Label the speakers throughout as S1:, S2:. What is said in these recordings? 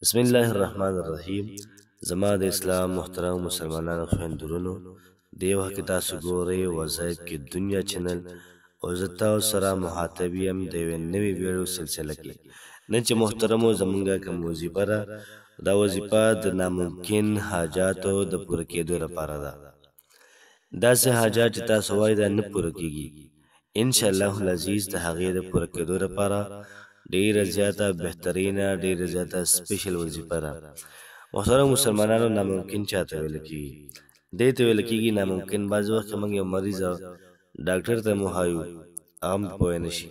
S1: بسم الله الرحمن الرحیم. زما د اسلام محترم مسلمانانو خویندورونو د یو حق تاسو ګورئ وظایف کې دنیا چینل او زه تاسو سره مخاطب یم د یوې نوې ویډیو سلسله کې. نن چې محترمو زمونږه کوم وظیفه ده، دا وظیفه د ناممکن حاجاتو د پوره کېدو لپاره ده. داسې حاجات چې تاسو وایئ دا نه پوره کېږي، انشاءالله العزیز د هغې د پوره کېدو لپاره ډیره زیاته بهترینه ډیره زیاته سپیشل وظیفه ده. محترم مسلمانانو، ناممکن چاته ویل کېږي؟ دې ته ویل کېږي ناممکن. بعضې وخت کې موږ یو مریض ډاکټر ته مو وایو، هغه هم پوه نه شي.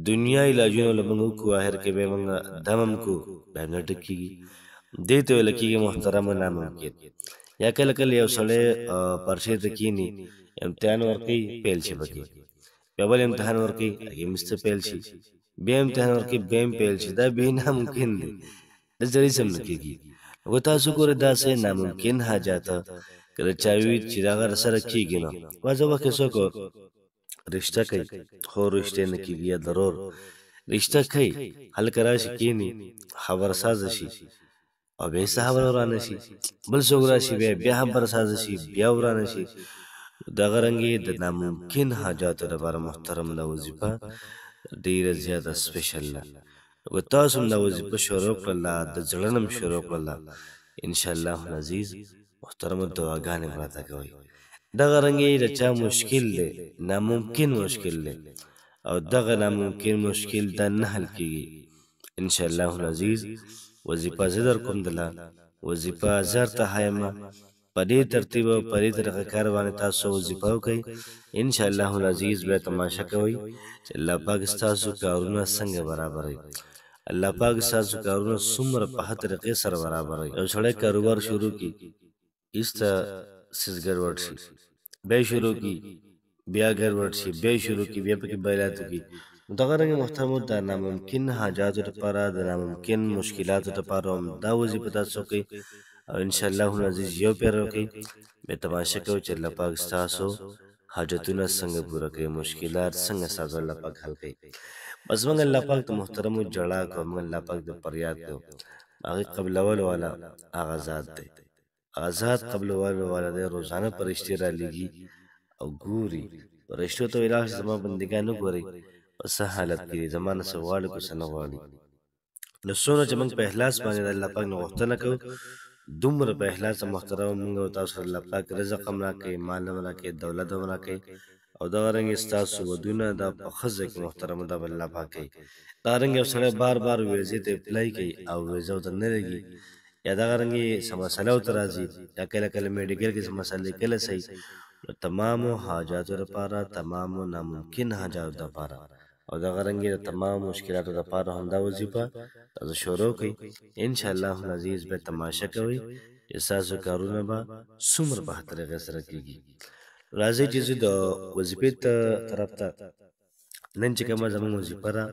S1: دنیا علاجونه له موږ وکړو، آخر کې بیا موږ دم هم کوو، بیا نه ډک کېږي. دې ته ویل کېږي محترمه ناممکن. یا کله کله یو سړی پرچې ته کښېني، امتحان ورکوي، فیل شي پکې، بیا بل امتحان ورکوي، هغې مسته فیل شي، بیا امتحان ورکوي، بیا هم فیل شي. دا بې ناممکن دی، د سړي سم نه کېږي. نو تاسو ګورئ داسې ناممکن حاجات که د چا وي چې د هغه سره کېږي نه. بعضې وخت کې څوک رشته کوي خو رشتې نه کېږي، یا ضرور رشته کوي، هلکه راشي کښېني، خبرسازه شي او بیا هېڅ خبره ورانه شي، بل څوک راشي بیا هم خبرسازه شي، بیا ورانه شي. دغه رنګې د ناممکن حاجاتو لپاره محترم دا وظیفه ډیره زیاته سپیشل ده. که تاسو هم دا وظیفه شروع کړله، د زړه نه م شروع کړله، انشاءالله العزیز محترمو دعاګانې به راته کوئ. دغه رنګې د چا مشکل دی، ناممکن مشکل دی، او دغه ناممکن مشکل دا نه حل کېږي، انشاءالله العزیز وظیفه زه در کوم دله، وظیفه زه درته ښیمه. په دې ترتیب او په دې طریقه کار باندې تاسو وظیفه وکړئ، انشاءالله العزیز بیا تماشه کوئ چې الله پاک ستاسو کارونه څنګه برابروي، الله پاک ستاسو کارونه څومره په ښه طریقې سره برابروي. یو سړی کاروبار شروع کړي، ایسته څیز ګډوډ شي، بیا یې شروع کړي، بیا ګډوډ شي، بیا یې شروع کړي، بیا پکې بیلات وکړي. نو دغه رنګې محترمو د ناممکن حاجاتو لپاره، د ناممکن مشکلاتو لپاره هم دا وظیفه تاسو وکړئ، او انشاءالله العزیز یو پیر وکړئ، بیا تماشه کوئ چې الله پاک ستاسو حاجتونه څنګه پوره کوي، مشکلات څنګه ستاسو الله پاک حل کوي. بس موږ الله پاک ته محترمو جړا کوو، موږ الله پاک ته فریاد کوو. هغې قبلولو والا هغه ذات دی، هغه ذات قبلولو والا دی. روزانه فرشتې رالیږي او ګوري، فرشتو ته ویل چې زما بندګان وګورئ په څه حالت کې دي، زما نه څه غواړي که څه نه غواړي. نو څومره چې موږ په اخلاص باندې د الله پاک نه غوښتنه کوو، دومره په اخلاص محترم موږ او تاسو الله پاک رزق هم راکوي، مال هم راکوي، دولت هم راکوي، او دغه رنګې ستاسو ودونه دا په ښه ځای کې محترم دا به الله پاک کوي. دغه رنګې یو سړی بار بار ویزې ته اپلای کوي او ویزه ورته نه لګي، یا دغه رنګې څه مسله ورته راځي، یا کله کله میډیکل کې څه مسلې کله صحیح. نو تمامو حاجاتو لپاره، تمامو ناممکن حاجاتو لپاره، او دغه رنګې د تمام مشکلاتو لپاره هم دا وظیفه تاسو شروع کړئ، انشاءالله العزیز به تماشه کوئ چې ستاسو کارونه به څومره په ښه طریقې سره کېږي. راځئ چې زه د وظیفې طرف ته نن چې کومه زموږ وظیفه ده،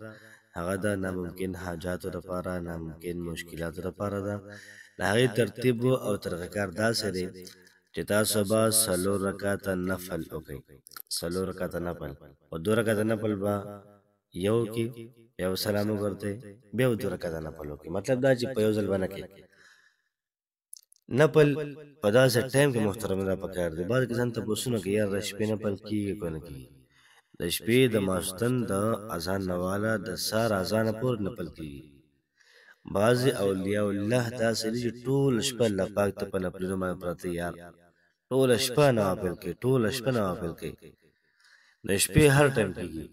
S1: هغه د ناممکن حاجاتو لپاره، ناممکن مشکلاتو لپاره ده. د هغې ترتیب او طریقه کار داسې دی چې تاسو به 4 رکعته نفل وکړئ، 4 رکعته نفل، او 2 رکعته نفل به یو کې، بیا سلام وګرځئ، بیا 2 رکعته نفل وکړئ. مطلب دا چې په یو ځل به نه کوئ. نفل په داسې ټایم کې محترم دا پکار دی. بعضې کسان تپوسونه کوي یاره د شپې نفل کېږي که نه کېږي. د شپې د ماسخوتن د اذان نه واله د سهار اذانه پورې نفل کېږي. بعضې اولیاء الله داسې دي چې ټوله شپه الله پاک ته په نفلونو باندې پراته یار، ټوله شپه نوافل کوي، ټوله شپه نوافل کوي. د شپې هر ټایم کېږي،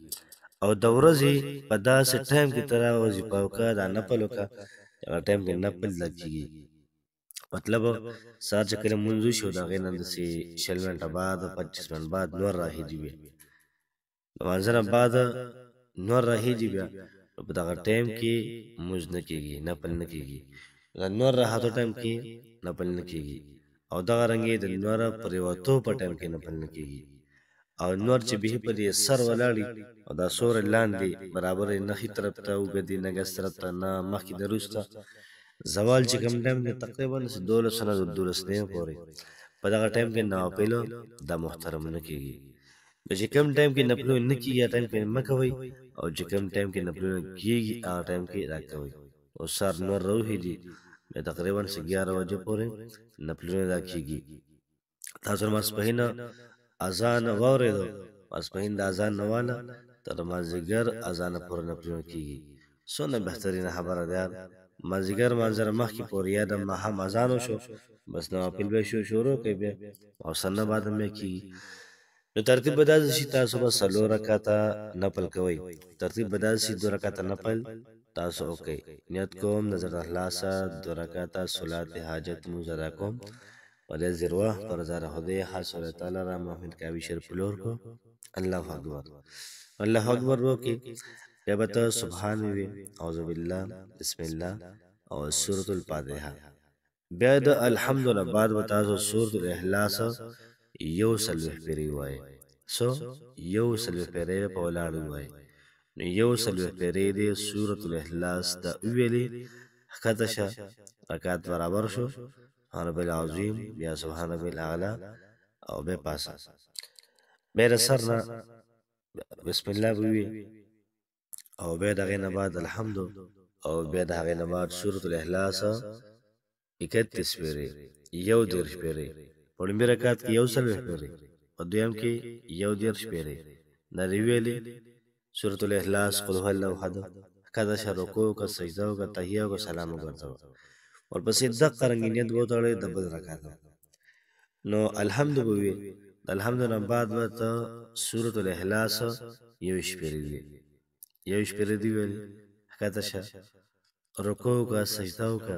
S1: او د ورځې په داسې ټایم کې ته دا وظیفه وکړه، دا نفل وکړه، هغه ټایم کې نفل دا کېږي. مطلب سهار چې کله لمونځ وشي، د هغې نه داسې 20 منټه بعد، 25 منټ بعد نور راهیجي بیا، لمانځه نه بعد نور راهیجي بیا، نو په دغه ټایم کې لمونځ نه کېږي، نفل نه کېږي. د نور راحتو ټایم کې نفل نه کېږي، او دغه رنګې د نور پرېوتو په ټایم کې نفل نه کېږي. او نور چې به په دې سر ولاړي او دا سورې لاندې برابر نه ښي طرف ته اوږدي، نه ګس طرف ته، نه مخکې نه وروسته، زوال چې کوم ټایم دی تقریبا 12 نه 12 نیمې پورې، په دغه ټایم کې نوافلو دا محترم نه کېږي. نو چې کوم ټایم کې نفلونه نه کېږي هغه ټایم کې مه کوئ، او چې کوم ټایم کې نفلونه کېږي هغه ټایم کې دا کوئ. او سار نور روحي دي بیا تقریبا 11 بجې پورې نفلونه ادا کیږي تاسو ماسپښین اذان واورېدو ماسپښین د اذان نه واله تر مازدیګر اذان پورې نفلونه کیږي څونه بهترینه خبره ده مازدیګر منظر مخکې پورې یا د ماښام اذان وشو بس نوافل به شروع کوي بیا او سنه بعد مې کیږي نو ترتیب به داسې شي تاسو به 4 رکعاته نفل کوئ ترتیب به داسې شي 2 رکعاته نفل تاسو وکئ نیت کوم نظر اخلاصه 2 رکعاته صلات حاجت مونځ ادا کوم ولې زیروه پر زار خدای خاص الله تعالی را محمد کاوی شرف لور کو الله اکبر وکي بیا به ته سبحان وي اعوذ بالله بسم الله او سورۃ الفاتحه بیا د الحمدلله بعد به تاسو سورۃ الاخلاص یو سلوح پیری وای سو یو سلوح پیری په ولاړ وای نو یو سلوح پیری دی سورۃ الاخلاص د ویلي حقته رکعت برابر شو سبحان رب العظیم یا سبحان رب الاعلى او به پاسا به سرنا بسم الله وی او به دغه نه بعد الحمد او به دغه نه بعد سورۃ الاخلاص 31 پیری یو درش پیری په لومړي رکعت کې یو سلوح پیری او دویم کې یو درش پیری نری ویلي سورۃ الاخلاص قل هو الله احد کذا رکوع کا سجدہ کا تحیہ کا سلام ورته اور پسې د قرنګینیت وته د بل رکعت نو الحمد بوي الحمد نه بعد ورته سورۃ الاخلاص یو شپری دی ویل کذا رکوع کا سجدہ کا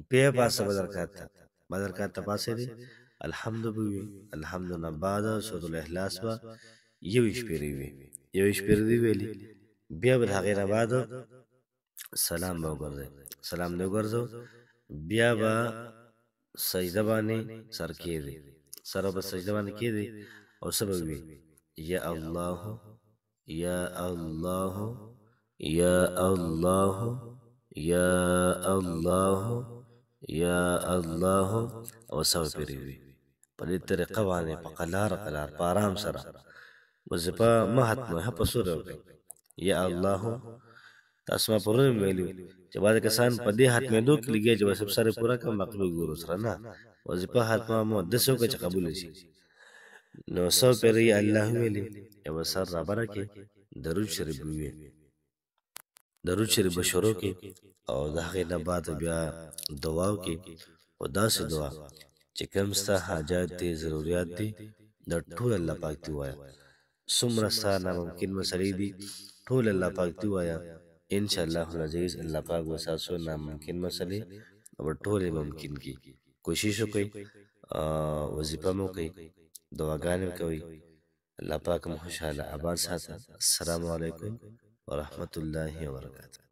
S1: بے پاسه بدل رکعت پاسه دی الحمد بوي الحمد نه بعد سورۃ الاخلاص با یو شپری دی ویلی بیا به هغه نه بعد سلام نه وګرځو بیا به سجده باندې سر کېږي سر به سجده باندې کېږي او سبب وي یا الله یا الله یا الله یا الله یا الله او سبب پیری په دې طریقه باندې په قلار په آرام سره وظیفه مهاتمه په سوره یا الله تاسو ما پرون ویلو چې بعض کسان په دې حتمه دوه کې لګي چې سب سره پورا کم مقبول ګورو سره نه وظیفه حتمه مو د څو کې قبول شي نو سو پری الله ویلي او سر را برکه درود شریف بشورو کې او دغه نه بعد بیا دعا کې او داسې دعا چې کوم ستا حاجات دي ضرورت دي د ټول الله پاک دی وایا څومره ستا ناممکن مسلې دي ټول الله پاک دی وایا ان شاء الله العزیز الله پاک وساسو ناممکن مسلې او ټول ممکن کی کوشش وکړئ وظیفه مو کوي دعاګانې کوي الله پاک مو خوشاله آباد ساته السلام علیکم ورحمت الله وبرکاته